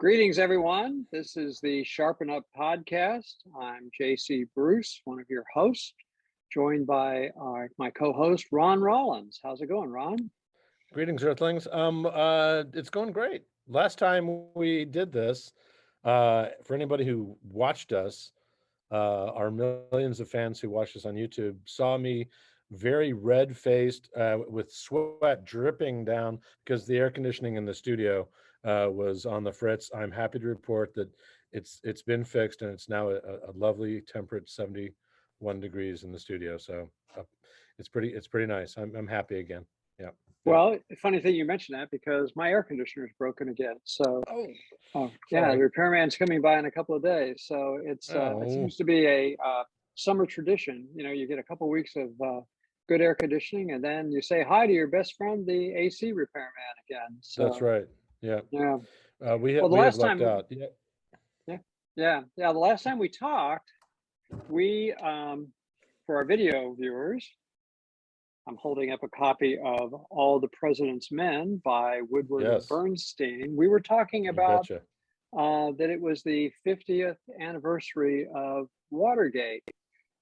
Greetings, everyone. This is the Sharpen Up podcast. I'm JC Bruce, one of your hosts, joined by my co-host, Ron Rollins. How's it going, Ron? Greetings, Earthlings. It's going great. Last time we did this, for anybody who watched us, our millions of fans who watched us on YouTube saw me very red-faced, with sweat dripping down because the air conditioning in the studio was on the fritz. I'm happy to report that it's been fixed and it's now a lovely temperate 71 degrees in the studio. So it's pretty nice. I'm happy again. Yeah. Yeah. Well, funny thing you mentioned that because my air conditioner is broken again. So, Oh, yeah, the sorry. repairman's coming by in a couple of days. So it Oh, seems to be a summer tradition. You know, you get a couple of weeks of good air conditioning, and then you say hi to your best friend, the AC repairman again. that's So, right. Yeah. yeah. We have Well, the we have last lucked time, out. Yeah. yeah, yeah, the last time we talked, we for our video viewers, I'm holding up a copy of All the President's Men by Woodward and Yes. Bernstein. We were talking You about betcha. that it was the 50th anniversary of Watergate.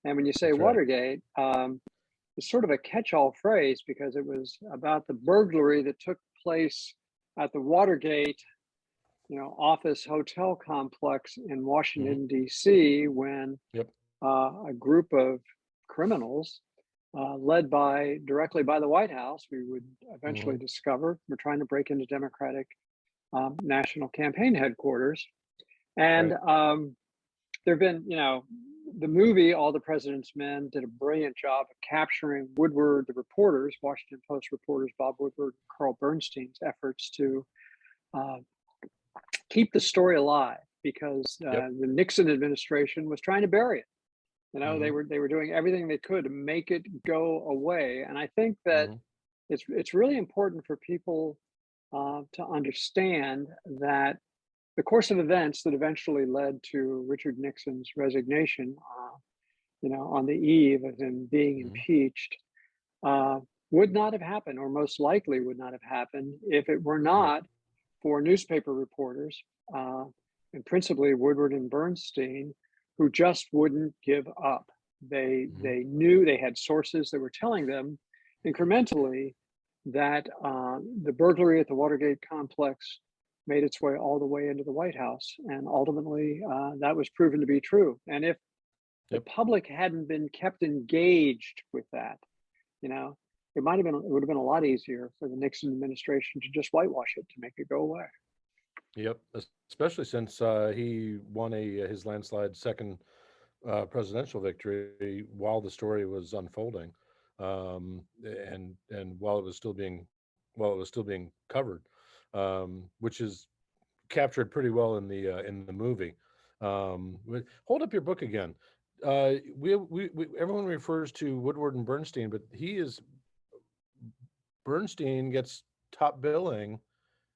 And when you say That's right. Watergate, it's sort of a catch-all phrase because it was about the burglary that took place at the Watergate, office hotel complex in Hmm. Washington, D.C., when Yep. a group of criminals led directly by the White House, we would eventually Hmm. discover were trying to break into Democratic national campaign headquarters. And Right. there have been, the movie All the President's Men did a brilliant job of capturing Woodward, the reporters, Washington Post reporters, Bob Woodward, Carl Bernstein's efforts to uh, keep the story alive because Yep. the Nixon administration was trying to bury it. They Hmm. were doing everything they could to make it go away. And I think that Hmm. it's really important for people to understand that the course of events that eventually led to Richard Nixon's resignation, on the eve of him being Hmm. impeached, uh, would not have happened, or most likely would not have happened, if it were Yep. not for newspaper reporters, uh, and principally Woodward and Bernstein, who just wouldn't give up. Hmm. They knew they had sources that were telling them incrementally that the burglary at the Watergate complex made its way all the way into the White House, and ultimately that was proven to be true. And if the Yep. public hadn't been kept engaged with that, you know, it would have been a lot easier for the Nixon administration to just whitewash it to make it go away. Yep. Especially since he won his landslide second presidential victory while the story was unfolding, and while it was still being covered, which is captured pretty well in the movie. Hold up your book again. We everyone refers to Woodward and Bernstein, but he is Bernstein gets top billing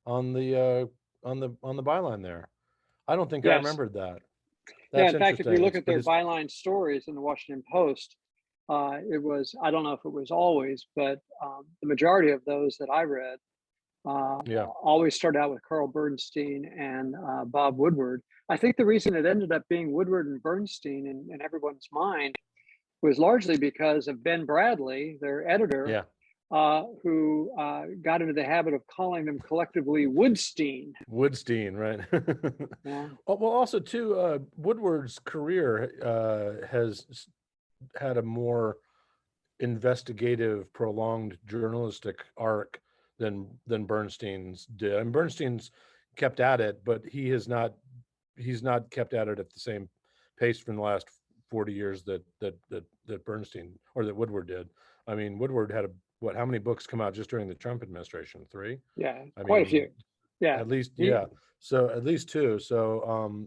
on the byline there. I don't think I Yes. remembered that. Yeah. That's In fact, if you interesting. look It's at but their it's byline stories in the Washington Post, it was, I don't know if it was always, but the majority of those that I read uh, yeah. always started out with Carl Bernstein and Bob Woodward. I think the reason it ended up being Woodward and Bernstein in everyone's mind was largely because of Ben Bradley, their editor, Yeah. who got into the habit of calling them collectively Woodstein. Woodstein, right? Yeah. Well, also too, Woodward's career has had a more investigative, prolonged journalistic arc than Bernstein's did. And Bernstein's kept at it, but he's not kept at it at the same pace from the last 40 years that Bernstein or that Woodward did. I mean, Woodward had how many books come out just during the Trump administration? Three? Yeah, I quite a few. mean, Yeah. at least, He, yeah. So at least two. So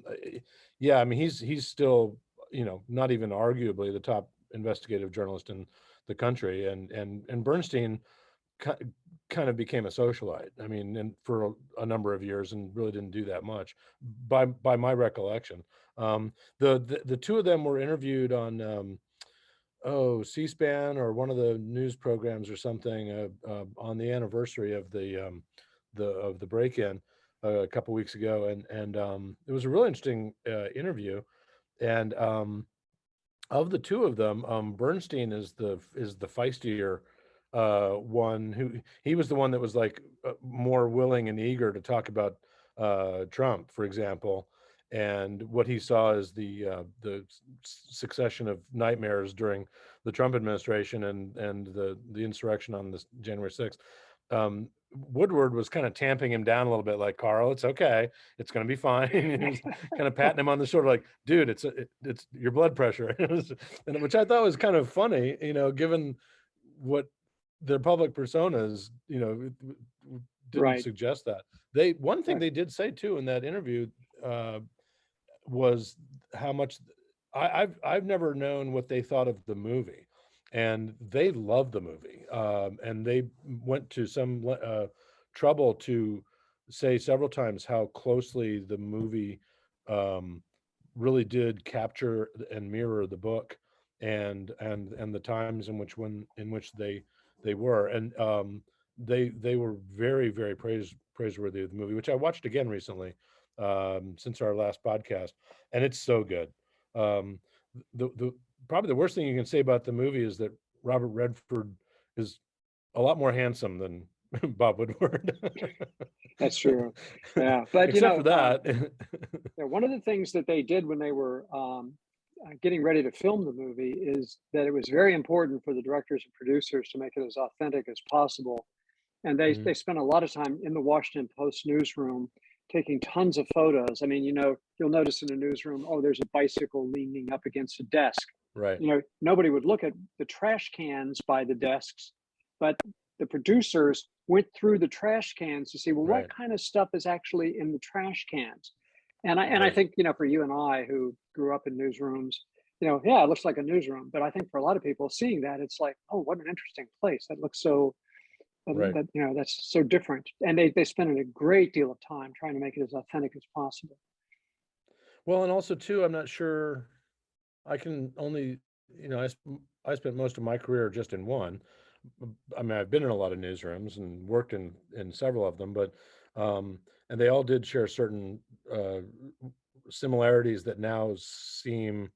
yeah, I mean he's still, not even arguably the top investigative journalist in the country, and Bernstein ki- kind of became a socialite. I mean, and for a number of years, and really didn't do that much, by my recollection. The two of them were interviewed on C-SPAN or one of the news programs or something, on the anniversary of the break-in. a couple weeks ago, and it was a really interesting interview. And of the two of them, Bernstein is the feistier one. Who he was the one that was like more willing and eager to talk about Trump, for example, and what he saw as the succession of nightmares during the Trump administration and the insurrection on this January 6th. Woodward was kind of tamping him down a little bit, like, Carl, it's okay, it's going to be fine. He was kind of patting him on the shoulder, like, dude, it's your blood pressure. And which I thought was kind of funny, given what their public personas, didn't Right. suggest that. One thing Right. they did say too in that interview uh, was how much I've never known what they thought of the movie, and they loved the movie, and they went to some trouble to say several times how closely the movie um, really did capture and mirror the book, and the times in which they were, and they were very, very praiseworthy of the movie, which I watched again recently, since our last podcast, and it's so good. Um, the Probably the worst thing you can say about the movie is that Robert Redford is a lot more handsome than Bob Woodward. That's true. Yeah. But, Except for that. yeah, one of the things that they did when they were getting ready to film the movie is that it was very important for the directors and producers to make it as authentic as possible. And Mhm. they spent a lot of time in the Washington Post newsroom taking tons of photos. I mean, you'll notice in a newsroom, oh, there's a bicycle leaning up against a desk. Right, Nobody would look at the trash cans by the desks, but the producers went through the trash cans to see, well, what right, kind of stuff is actually in the trash cans. And I right. think, for you and I who grew up in newsrooms, yeah, it looks like a newsroom. But I think for a lot of people seeing that, it's like, oh, what an interesting place. That looks so Right. that's so different. And they spend a great deal of time trying to make it as authentic as possible. Well, and also too, I'm not sure I can only, I spent most of my career just in one. I mean, I've been in a lot of newsrooms and worked in several of them, but and they all did share certain uh, similarities that now seem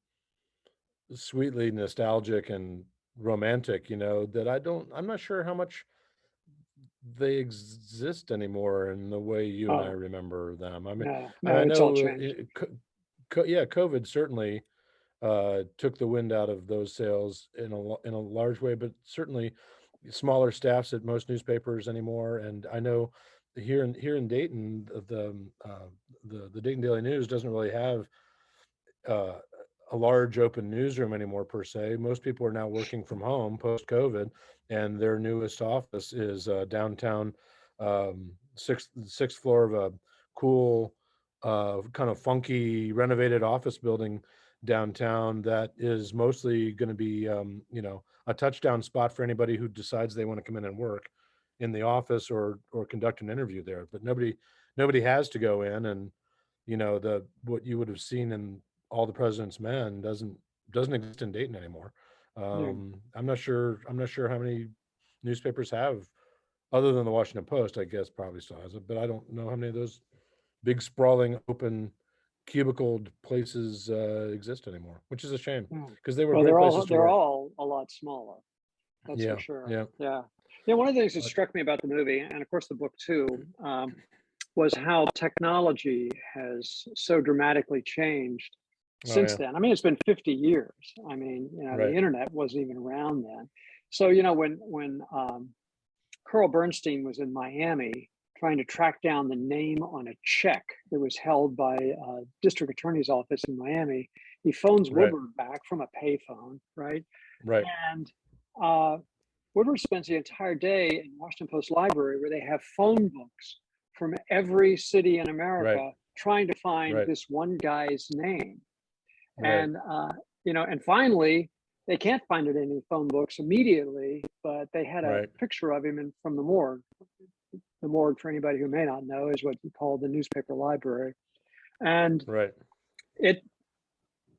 sweetly nostalgic and romantic. That I'm not sure how much they exist anymore in the way you and I Oh, remember them. I mean, no, I no, it's all know, changed. yeah, COVID certainly took the wind out of those sails in a large way, but certainly smaller staffs at most newspapers anymore. And I know here in Dayton, the Dayton Daily News doesn't really have uh, a large open newsroom anymore per se. Most people are now working from home post COVID, and their newest office is downtown, sixth floor of a cool, kind of funky renovated office building downtown that is mostly going to be, a touchdown spot for anybody who decides they want to come in and work in the office or conduct an interview there. But nobody has to go in, and the what you would have seen in All the President's Men doesn't exist in Dayton anymore. Yeah, I'm not sure how many newspapers have, other than the Washington Post, I guess probably still has it, but I don't know how many of those big sprawling open cubicled places exist anymore, which is a shame yeah. because they were Well, great they're places all to they're work. all a lot smaller. That's for Yeah, sure. yeah, Yeah. Yeah. One of the things that but struck me about the movie, and of course the book too, was how technology has so dramatically changed oh since yeah, then. I mean, it's been 50 years. I mean, the right, internet wasn't even around then. So, when Carl Bernstein was in Miami trying to track down the name on a check that was held by a district attorney's office in Miami, he phones right, Woodward back from a payphone, right? right, And uh, Woodward spends the entire day in Washington Post Library where they have phone books from every city in right, America trying to find right, this one guy's name. right, And finally, they can't find it in any phone books immediately, but they had a right, picture of him from the morgue. The morgue, for anybody who may not know, is what you call the newspaper library. And right, it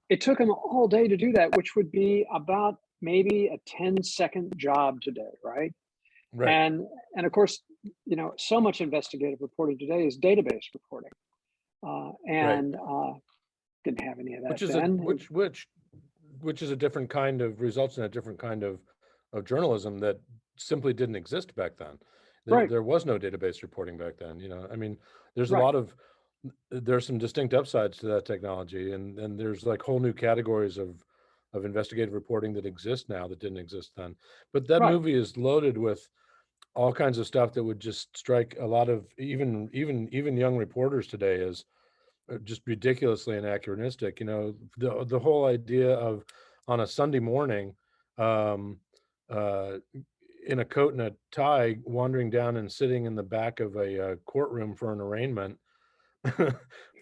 it took him all day to do that, which would be about maybe a 10-second job today, right? right, And and of course, so much investigative reporting today is database reporting, Right. and didn't have any of that Which is a then. which is a different kind of results in a different kind of journalism that simply didn't exist back then. Right, There was no database reporting back then. I mean, there's a right, lot of there's some distinct upsides to that technology, and there's like whole new categories of investigative reporting that exist now that didn't exist then. But that right, movie is loaded with all kinds of stuff that would just strike a lot of even young reporters today as just ridiculously anachronistic. The whole idea of on a Sunday morning, um, uh, in a coat and a tie, wandering down and sitting in the back of a courtroom for an arraignment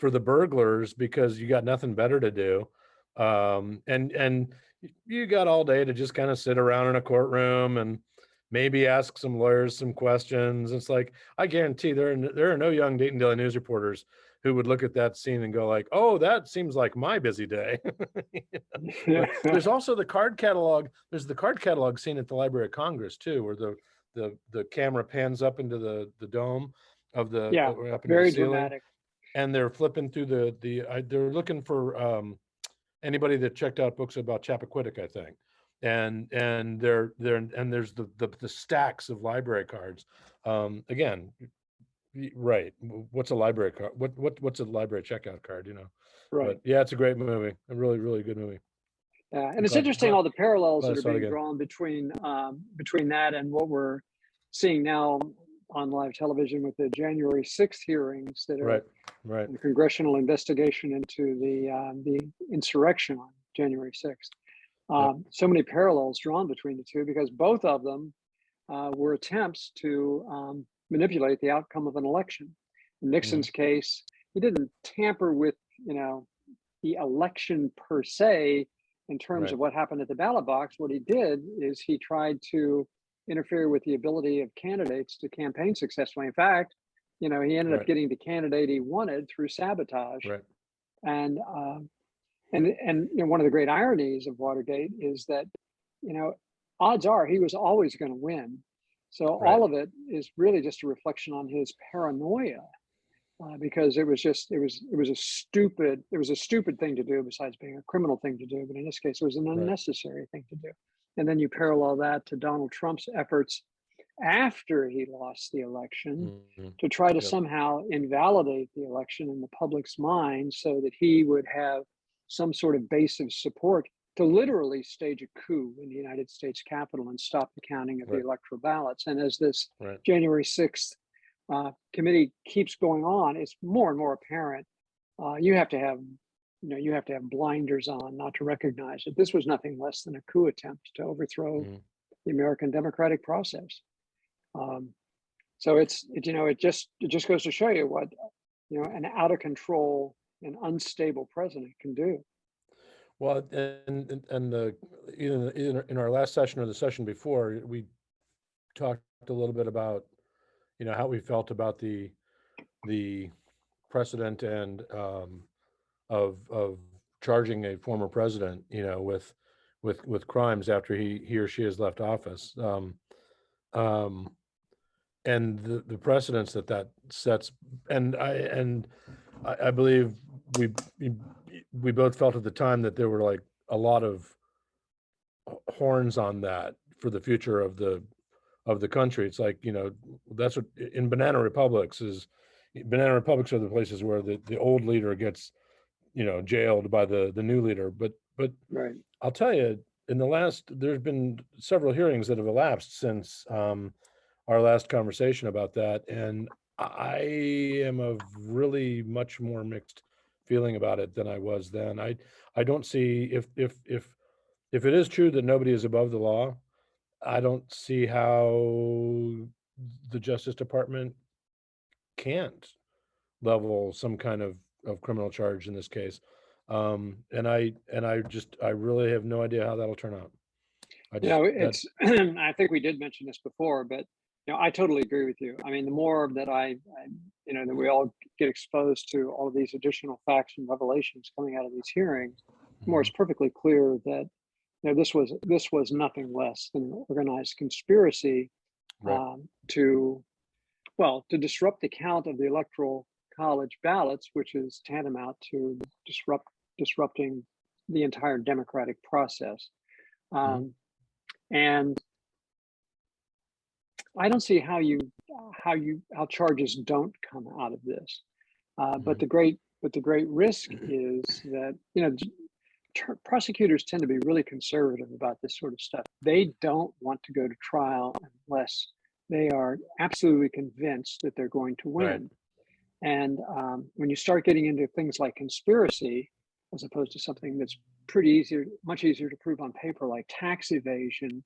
for the burglars because you got nothing better to do. And you got all day to just kind of sit around in a courtroom and maybe ask some lawyers some questions. It's like, I guarantee there are no young Dayton Daily News reporters who would look at that scene and go like, oh, that seems like my busy day. yeah, But there's also the card catalog. There's the card catalog scene at the Library of Congress too, where the camera pans up into the dome of yeah, or up into the very ceiling, dramatic. and they're flipping through they're looking for anybody that checked out books about Chappaquiddick, I think. And and there's the stacks of library cards. Again, right. What's a library card? What's a library checkout card, Right. But yeah, it's a great movie. A really, really good movie. Yeah, and I'm it's glad, interesting glad, all the parallels glad I that are saw it being again. drawn between that and what we're seeing now on live television with the January 6th hearings that are Right, right, the congressional investigation into the insurrection on January 6th. yep, So many parallels drawn between the two because both of them were attempts to manipulate the outcome of an election. In mhm, Nixon's case, he didn't tamper with, you know, the election per se in terms right, of what happened at the ballot box. What he did is he tried to interfere with the ability of candidates to campaign successfully. In fact, he ended up right, getting the candidate he wanted through sabotage. right, And one of the great ironies of Watergate is that you know odds are he was always going to win. So right, all of it is really just a reflection on his paranoia because it was a stupid thing to do besides being a criminal thing to do, but in this case it was an right, unnecessary thing to do. And then you parallel that to Donald Trump's efforts after he lost the election mhm, to try to yep, somehow invalidate the election in the public's mind so that he would have some sort of base of support to literally stage a coup in the United States Capitol and stop the counting of the right, electoral ballots. And as this right, January 6th committee keeps going on, it's more and more apparent. You have to have, blinders on not to recognize that this was nothing less than a coup attempt to overthrow mhm. the American democratic process. Um, so it just goes to show you what an out of control and unstable president can do. Well, and the either in our last session or the session before, we talked a little bit about how we felt about the precedent and of charging a former president with crimes after he or she has left office, um, and the precedents that sets. And I believe we we we both felt at the time that there were like a lot of horns on that for the future of the country. It's like, that's what in banana republics are the places where the old leader gets, jailed by the new leader. But Right. I'll tell you, there's been several hearings that have elapsed since our last conversation about that. And I am of really much more mixed feeling about it than I was then. I don't see if it is true that nobody is above the law, I don't see how the Justice Department can't level some kind of criminal charge in this case. And I really have no idea how that'll turn out. I just that It's I think we did mention this before, but I totally agree with you. I mean, the more that that we all get exposed to all of these additional facts and revelations coming out of these hearings, the more Mhm. it's perfectly clear that this was nothing less than an organized conspiracy Right, to well, to disrupt the count of the electoral college ballots, which is tantamount to disrupting the entire democratic process. Mhm. And I don't see how charges don't come out of this. But Mhm. the great risk is that, prosecutors tend to be really conservative about this sort of stuff. They don't want to go to trial unless they are absolutely convinced that they're going to Right. win. And when you start getting into things like conspiracy, as opposed to something that's much easier to prove on paper, like tax evasion,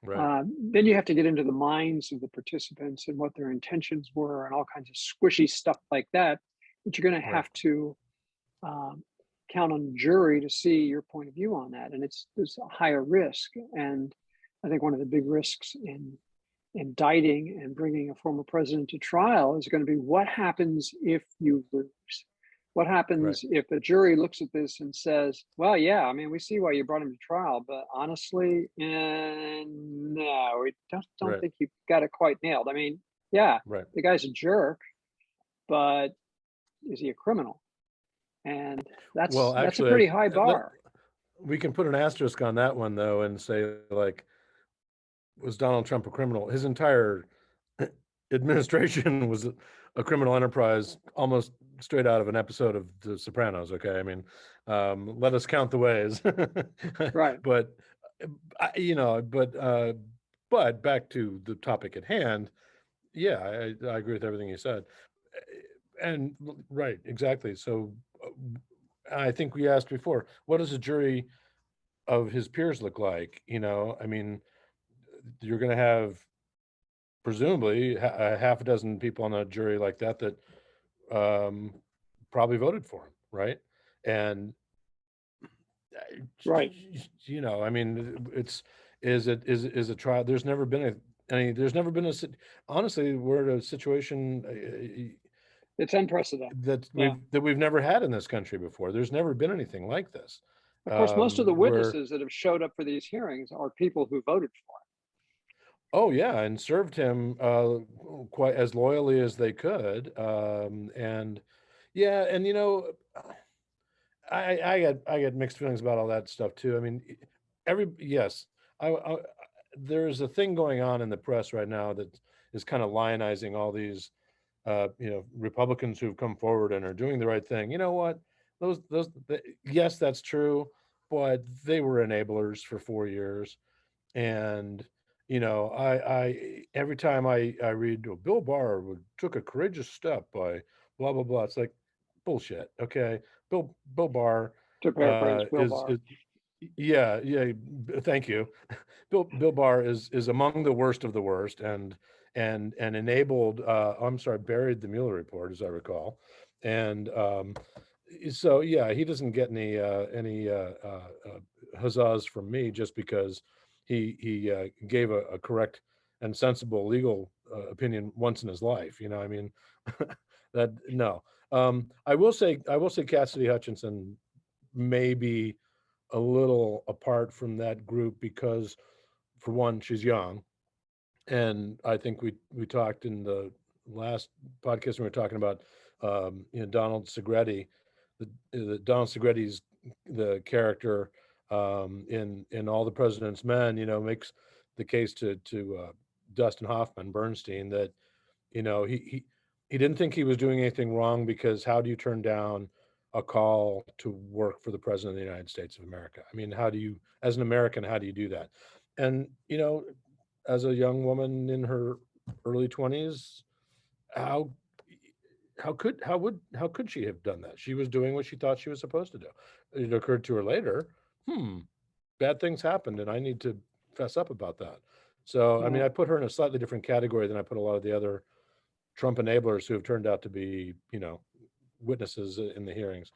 Right. then you have to get into the minds of the participants and what their intentions were and all kinds of squishy stuff like that, that you're going to Right. have to um, count on the jury to see your point of view on that. And there's a higher risk. And I think one of the big risks in indicting and bringing a former president to trial is going to be what happens if you lose? What Right. happens if the jury looks at this and says, well, yeah, I mean, we see why you brought him to trial, but honestly, no, we don't Right. think you got it quite nailed. I mean, yeah, Right. the guy's a jerk, but is he a criminal? And Well, that's a actually, pretty high bar. we can put an asterisk on that one though, and say like, was Donald Trump a criminal? His entire administration was a criminal enterprise, almost straight out of an episode of The Sopranos. Okay, I mean, let us count the ways. Right. But but back to the topic at hand. Yeah, I agree with everything you said, and right, exactly. So I think we asked before, what does a jury of his peers look like? I mean, you're going to have presumably a half a dozen people on a jury like that um, probably voted for him, right? And Right. I mean, is a trial. There's never been there's never been honestly, we're in a situation It's unprecedented. Yeah. that we've never had in this country before. There's never been anything like this, Of course, most of the where witnesses that have showed up for these hearings are people who voted for oh yeah, and served him quite as loyally as they could, and yeah, and I get mixed feelings about all that stuff too. I mean, yes, I there's a thing going on in the press right now that is kind of lionizing all these Republicans who've come forward and are doing the right thing. You know what? Yes, that's true, but they were enablers for 4 years, and I every time I read, oh, Bill Barr took a courageous step by blah blah blah. It's like bullshit. Okay, Bill Barr to paraphrase Bill is Barr. yeah, yeah. Thank you. Bill Barr is among the worst of the worst, and enabled. I'm sorry, buried the Mueller report, as I recall, and so yeah, he doesn't get any huzzas from me just because he gave a correct and sensible legal opinion once in his life. I mean, that no. I will say Cassidy Hutchinson may be a little apart from that group because, for one, she's young, and I think we talked in the last podcast when we were talking about Donald Segretti, the Donald Segretti's the character in All the President's Men, makes the case to Dustin Hoffman Bernstein that he didn't think he was doing anything wrong because how do you turn down a call to work for the president of the United States of America? I mean, how do you, as an American, how do you do that? And as a young woman in her early 20s, how how could she have done that? She was doing what she thought she was supposed to do. It occurred to her later, bad things happened and I need to fess up about that. So I mean, Yeah. I put her in a slightly different category than I put a lot of the other Trump enablers who have turned out to be, witnesses in the hearings,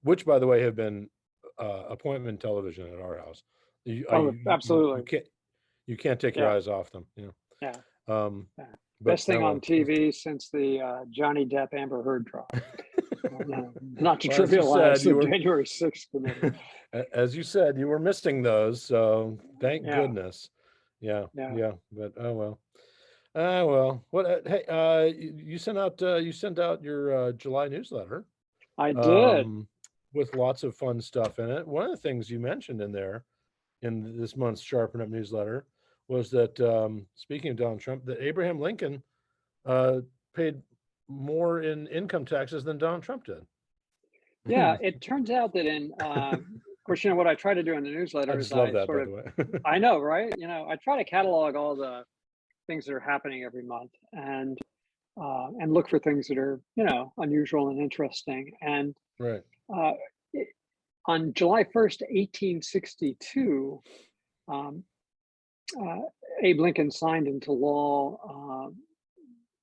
which by the way have been appointment television at our house. Oh, You absolutely. can't take your Yeah. eyes off them. Yeah. Um, Yeah. but Best thing oh on well. TV since the Johnny Depp Amber Heard trial. No, not to Well, as you trivialize said, the January 6th committee. as you said, you were missing those, so thank Yeah. goodness. Yeah, Yeah. yeah, but oh well. Well, what? Hey, you sent out your July newsletter, I did. um, with lots of fun stuff in it. One of the things you mentioned in there in this month's Sharpen Up newsletter was that, speaking of Donald Trump, that Abraham Lincoln uh, paid more in income taxes than Donald Trump did. Yeah, it turns out that of course, what I try to do in the I newsletter is just love I that, by sort of, the way. I know, right? I try to catalog all the things that are happening every month and look for things that are, unusual and interesting. And Right. uh, i- on July 1st, 1862, um, uh, Abe Lincoln signed into law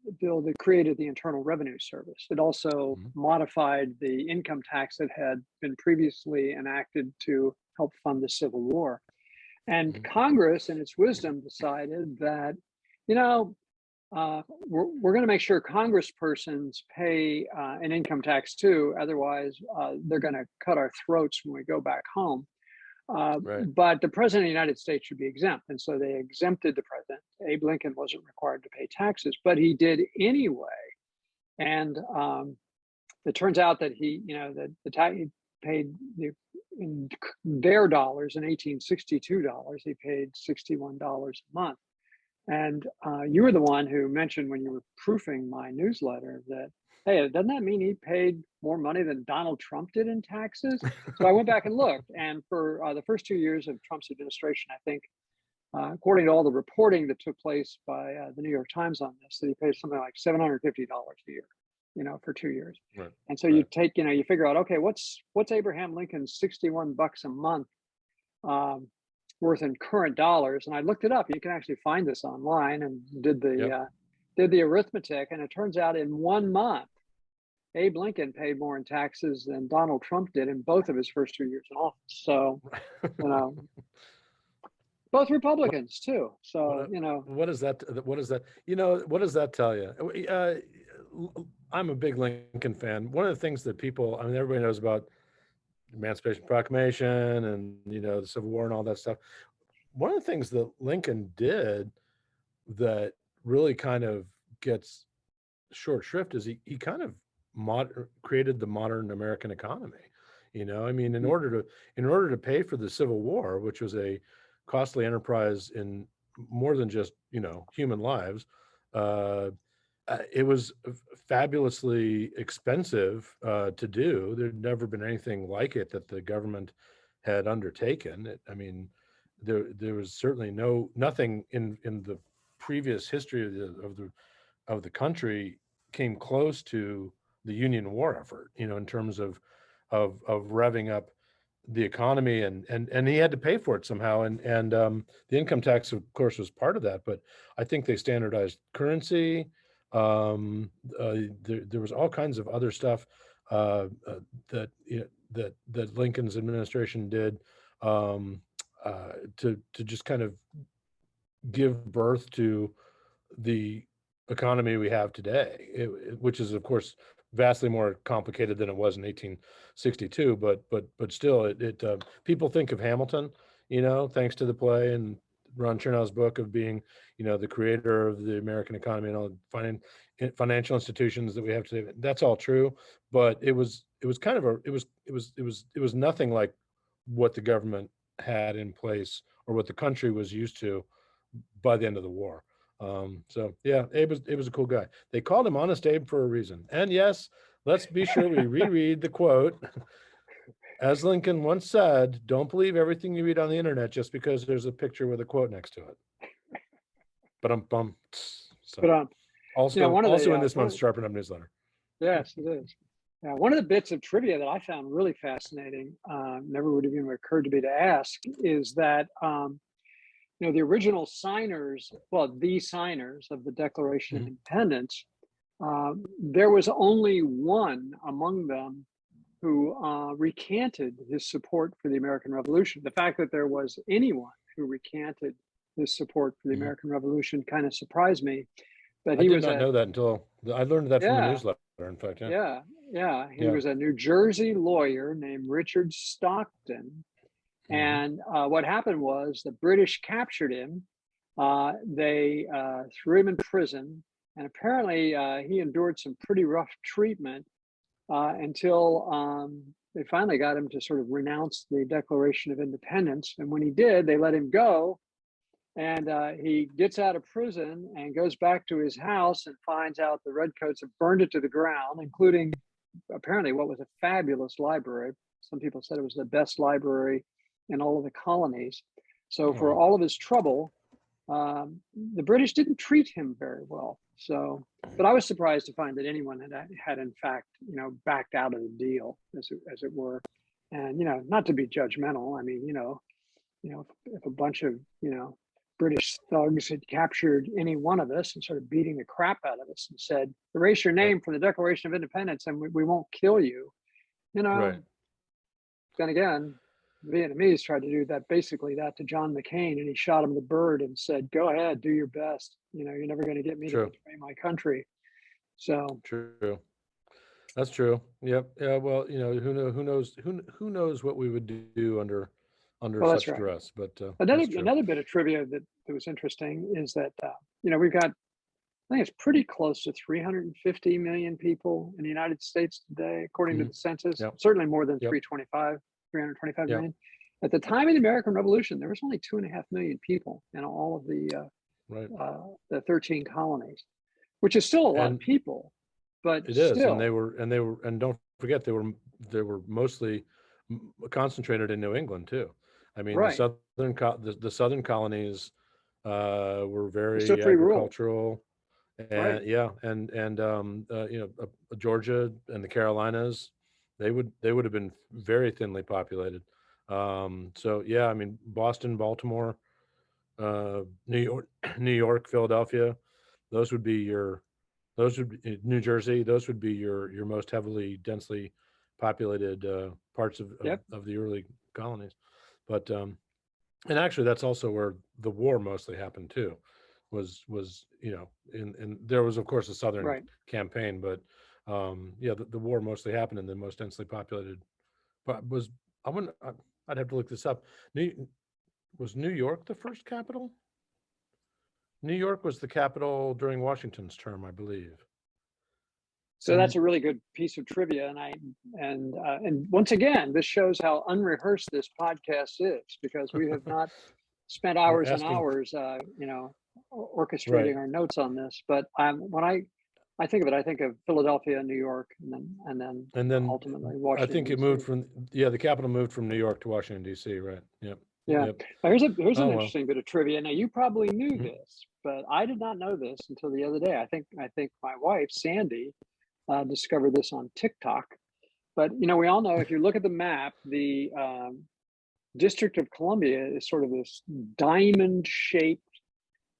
the bill that created the Internal Revenue Service. It also Mhm, modified the income tax that had been previously enacted to help fund the Civil War. And mhm, Congress, in its wisdom, decided that, you know, we're going to make sure congresspersons pay an income tax too. Otherwise, they're going to cut our throats when we go back home. right. But the president of the United States should be exempt. And so they exempted the president. Abe Lincoln wasn't required to pay taxes, but he did anyway. And it turns out that that the tax he paid in their dollars, in 1862 dollars, he paid $61 a month. And you were the one who mentioned when you were proofing my newsletter that, hey, doesn't that mean he paid more money than Donald Trump did in taxes? So I went back and looked, and for the first 2 years of Trump's administration, I think, according to all the reporting that took place by the New York Times on this, that he paid something like $750 a year, for 2 years. Right. And so you Right. take, you figure out, okay, what's Abraham Lincoln's $61 a month um, worth in current dollars? And I looked it up. You can actually find this online, and Yep. did the arithmetic. And it turns out in 1 month, Abe Lincoln paid more in taxes than Donald Trump did in both of his first 2 years in office. So you know, both What Republicans too. what So a what is that what is that what does that tell you? I'm a big Lincoln fan. One of the things that people, I mean, everybody knows about Emancipation Proclamation and, the Civil War and all that stuff. One of the things that Lincoln did that really kind of gets short shrift is he kind of created the modern American economy. I mean, in order to pay for the Civil War, which was a costly enterprise in more than just human lives, uh, it was fabulously expensive to do. There'd never been anything like it that the government had undertaken. I mean, there was certainly nothing in the previous history of the country came close to the Union War effort, in terms of revving up the economy, and he had to pay for it somehow, and the income tax, of course, was part of that. But I think they standardized currency. There was all kinds of other stuff that that Lincoln's administration did, to just kind of give birth to the economy we have today, which is, of course, vastly more complicated than it was in 1862. But still, people think of Hamilton, thanks to the play and Ron Chernow's book of being, the creator of the American economy and all the financial institutions that we have today. That's all true, but it was kind of it was nothing like what the government had in place or what the country was used to by the end of the war. So yeah, Abe was a cool guy. They called him Honest Abe for a reason. And yes, let's be sure we reread the quote. As Lincoln once said, "Don't believe everything you read on the internet just because there's a picture with a quote next to it." But but so also one of also the in this month's Sharpen Up newsletter. yes, it is. Yeah, one of the bits of trivia that I found really fascinating, never would have even occurred to me to ask, is that the original signers, well, the signers of the Declaration of Mhm. Independence, there was only one among them who recanted his support for the American Revolution. The fact that there was anyone who recanted his support for the Mhm. American Revolution kind of surprised me. But I he did was not a, know that until I learned that from the yeah, newsletter. In fact, yeah, yeah, yeah. He yeah. was a New Jersey lawyer named Richard Stockton. Hmm. And what happened was the British captured him They threw him in prison, and apparently he endured some pretty rough treatment until they finally got him to sort of renounce the Declaration of Independence. And when he did, they let him go. And he gets out of prison and goes back to his house and finds out the redcoats have burned it to the ground, including apparently what was a fabulous library. Some people said it was the best library in all of the colonies. So for all of his trouble, the British didn't treat him very well. So, but I was surprised to find that anyone had in fact, backed out of the deal, as it were. And not to be judgmental. I mean, if a bunch of British thugs had captured any one of us and started beating the crap out of us and said, "Erase your name from the Declaration of Independence, and we won't kill you," Right. Then again, Vietnamese tried to do basically that to John McCain, and he shot him the bird and said, "Go ahead, do your best. You're never going to get me to True. betray my country." So True. That's true. Yep. Yeah. Well, who knows what we would do under well, that's such right. duress, but Another that's true. another bit of trivia that was interesting is that we've got, I think it's pretty close to 350 million people in the United States today, according to the census. Yep. Certainly more than Yep. 325 Yep. million. At the time of the American Revolution, there was only 2.5 million people in all of Right. the 13 colonies, which is still a lot of And people, but it is, and still, and don't forget they were mostly concentrated in New England too. I mean, right. the southern colonies were It's still very pretty rural, agricultural, right? and yeah, and Georgia and the Carolinas, they would have been very thinly populated. So yeah, I mean, Boston, Baltimore, New York, New York, Philadelphia, those would be New Jersey. Those would be your most heavily densely populated parts Yep. of the early colonies. But and actually, that's also where the war mostly happened too. Was and there was of course a southern Right. campaign, but yeah, the war mostly happened in the most densely populated. But I'd have to look this up. Was New York the first capital? New York was the capital during Washington's term, I believe. So that's a really good piece of trivia, and once again, this shows how unrehearsed this podcast is, because we have not spent We're hours and asking, hours, right. orchestrating our notes on this. But when I think of it, I think of Philadelphia, New York, and then And then ultimately I Washington think it D.C. moved the capital moved from New York to Washington, D.C., right? Yep. Yeah. Yep. Now here's an Oh, well. interesting bit of trivia. Now you probably knew Mhm. this, but I did not know this until the other day. I think my wife Sandy discovered this on TikTok. But we all know, if you look at the map, the District of Columbia is sort of this diamond-shaped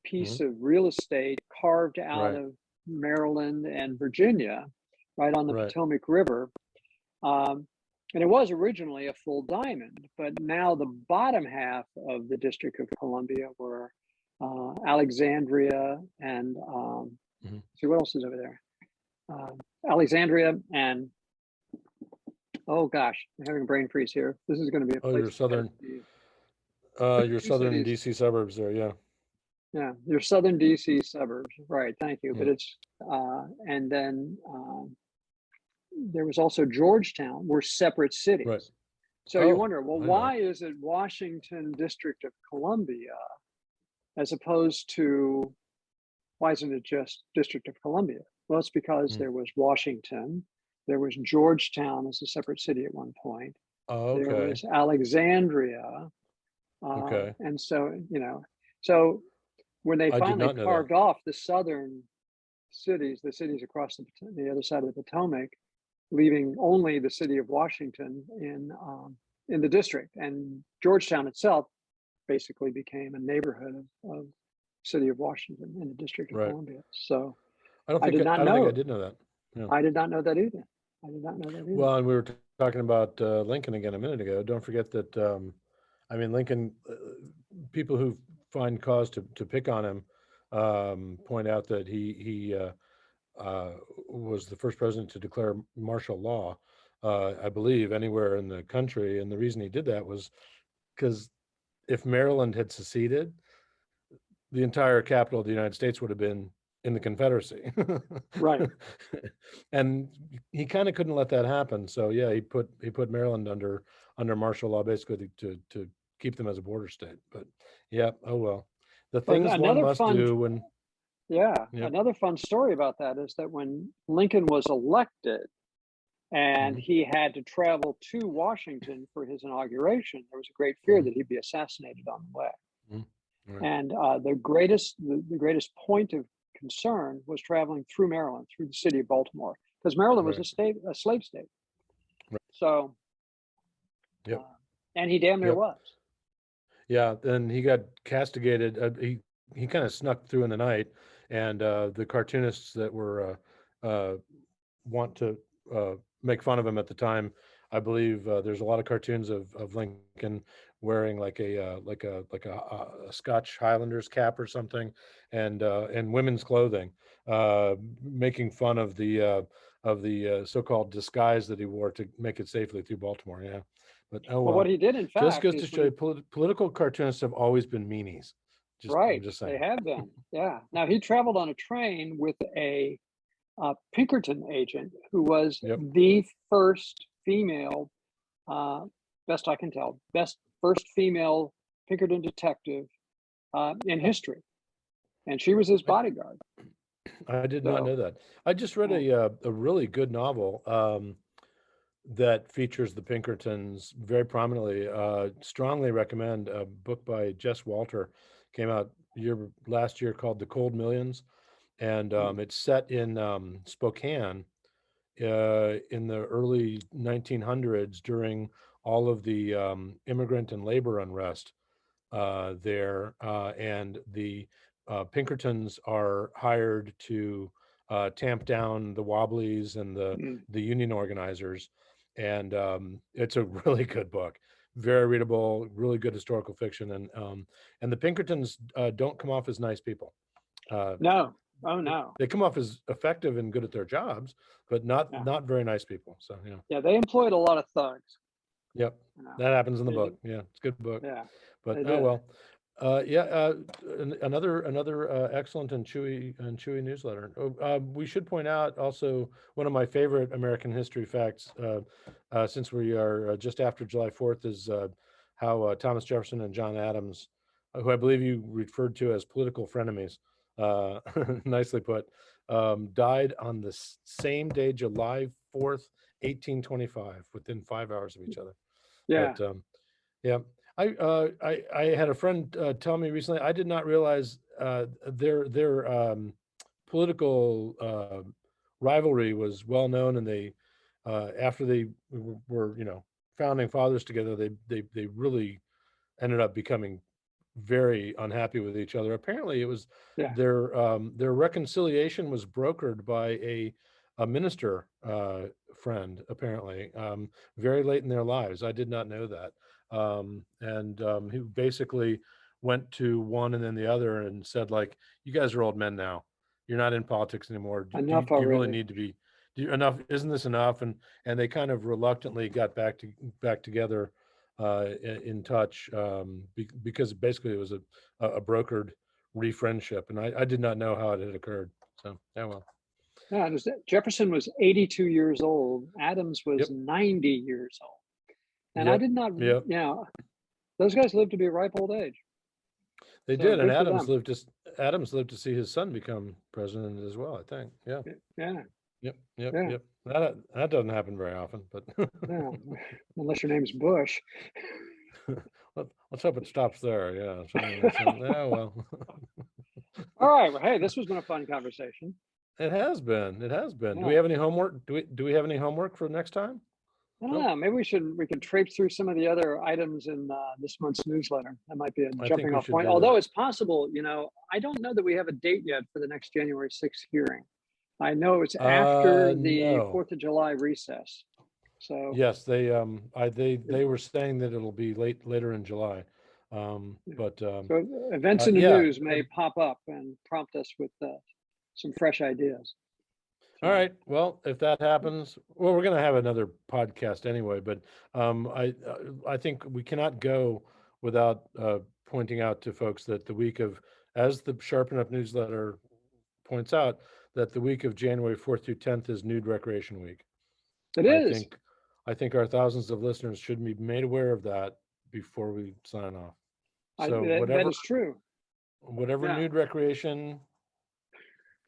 piece Mhm. of real estate carved out Right. of Maryland and Virginia, right on the Right. Potomac River. Um, and it was originally a full diamond, but now the bottom half of the District of Columbia were Alexandria and Mhm. see what else is over there. Alexandria and, oh gosh, I'm having a brain freeze here. This is going to be a Oh, place that has your two southern cities. DC suburbs there, yeah. Yeah, your southern DC suburbs, right? Thank you. But Mm. it's and then there was also Georgetown, were separate Right. cities. So you Oh, wonder, well, I didn't know why that. is it Washington District of Columbia as opposed to, why isn't it just District of Columbia? Well, it's because Mm. there was Washington, there was Georgetown as a separate city at one point, Oh, there okay. was Alexandria, Okay. and so so when they I did finally not know that. carved off the southern cities, the cities across the other side of the Potomac, leaving only the city of Washington in the district, and Georgetown itself basically became a neighborhood of city of Washington in the District of Right. Columbia. So I don't think I did know that. Yeah. I did not know that either. I did not know that either. Well, and we were talking about Lincoln again a minute ago. Don't forget that, I mean, Lincoln, people who find cause to pick on him point out that he was the first president to declare martial law, I believe, anywhere in the country. And the reason he did that was because if Maryland had seceded, the entire capital of the United States would have been in the Confederacy. Right. And he kind of couldn't let that happen. So yeah, he put Maryland under martial law, basically to keep them as a border state. But yeah, oh well. The But things one must do when, yep. another fun story about that is that when Lincoln was elected and Mhm. he had to travel to Washington for his inauguration, there was a great fear Mhm. that he'd be assassinated on the way. Mhm. Right. And the greatest point of concern was traveling through Maryland, through the city of Baltimore, because Maryland was Right. a slave state. Right. So, Yep. and he damn near Yep. was. Yeah. Then he got castigated. He kind of snuck through in the night, and the cartoonists that were want to make fun of him at the time. I believe there's a lot of cartoons of Lincoln wearing like a Scotch Highlanders cap or something, and women's clothing, making fun of the so-called disguise that he wore to make it safely through Baltimore. Yeah, but oh Well, what well. he did, in Just fact, goes to is when show you, he political cartoonists have always been meanies. I'm right, just they saying. have been. Yeah. Now he traveled on a train with a Pinkerton agent who was Yep. the first female, uh, best I can tell, first female Pinkerton detective in history, and she was his I, bodyguard. I did not So, know that. I just read yeah. a really good novel that features the Pinkertons very prominently. Strongly recommend a book by Jess Walter. Came out last year called The Cold Millions, and Mm, it's set in Spokane in the early 1900s during all of the immigrant and labor unrest there, and the Pinkertons are hired to tamp down the Wobblies and mm. the union organizers, and it's a really good book, very readable, really good historical fiction, and the Pinkertons don't come off as nice people. Uh, No, oh no, they come off as effective and good at their jobs, but not yeah, not very nice people. So yeah, yeah. They employed a lot of thugs. yep, You know, that happens in the they did. book. Yeah, it's a good book. Yeah, But they oh did. well. Yeah, another excellent and chewy newsletter. Oh, we should point out also one of my favorite American history facts, since we are just after July 4th, is how Thomas Jefferson and John Adams, who I believe you referred to as political frenemies, uh, nicely put, died on the same day, July 4th, 1825, within 5 hours of each other. Yeah, But yeah, I had a friend tell me recently. I did not realize their political rivalry was well known, and they after they were founding fathers together, they really ended up becoming very unhappy with each other. Apparently, it was yeah. their reconciliation was brokered by a minister friend. Apparently, very late in their lives. I did not know that. And He basically went to one and then the other and said, like, "You guys are old men now. You're not in politics anymore. Enough Do you really already. need to be? Enough? Isn't this enough?" And they kind of reluctantly got back together in touch, because basically it was a brokered refriendship, and I did not know how it had occurred. So yeah, well, Yeah, Jefferson was 82 years old. Adams was yep, 90 years old. And I yep, did not, yep. those guys lived to be a ripe old age. They So did, and good for them. Adams lived to see his son become president as well. I think. Yeah. Yeah, Yep. Yep. yeah, Yep. That doesn't happen very often, but yeah. Unless your name's Bush. let's hope it stops there. Yeah. Yeah. Well, All right. Well, hey, this has been a fun conversation. it has been. It has been. Do we Yeah. have any homework? Do we have any homework for next time? I don't Nope. know. Maybe we could traipse through some of the other items in this month's newsletter. That might be a I think jumping we off should point. do Although that. it's possible, I don't know that we have a date yet for the next January 6th hearing. I know it's after the No. 4th of July recess. So, Yes, they were saying that it'll be later in July. yeah. But So events in the yeah. news may pop up and prompt us with some fresh ideas. All So, right. Well, if that happens, well, we're going to have another podcast anyway. But I think we cannot go without pointing out to folks that the week of as the Sharpen Up newsletter points out, that the week of January 4th through 10th is Nude Recreation Week. It I is. think our thousands of listeners should be made aware of that before we sign off. So That is true. whatever Yeah. nude recreation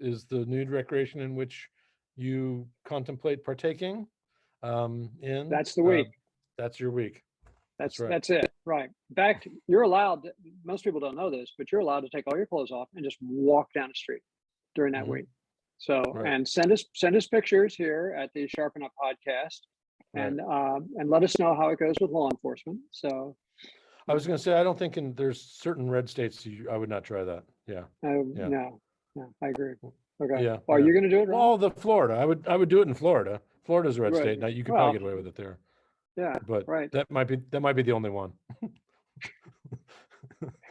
is the nude recreation in which you contemplate partaking in, That's the week. that's your week. That's right. That's it. Right. In fact, you're allowed. Most people don't know this, but you're allowed to take all your clothes off and just walk down the street during that Mhm. week. So, Right. and send us pictures here at the Sharpen Up podcast, Right. and let us know how it goes with law enforcement. So, I was going to say, I don't think there's certain red states I would not try that. Yeah. Yeah. no, I agree. Okay. Yeah. Well, are you going to do it, Ron? Well, the Florida, I would do it in Florida. Florida's a red Right. state. Now you could Well, probably get away with it there, yeah. but Right. that might be the only one.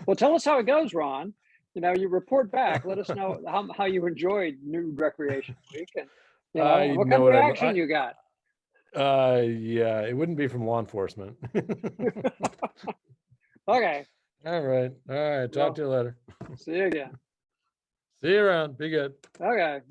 Well, tell us how it goes, Ron. You report back. Let us know how you enjoyed Nude Recreation Week, and I what kind know of what reaction you got. yeah, it wouldn't be from law enforcement. Okay. All right. Talk to you later. See you again. See you around. Be good. Okay.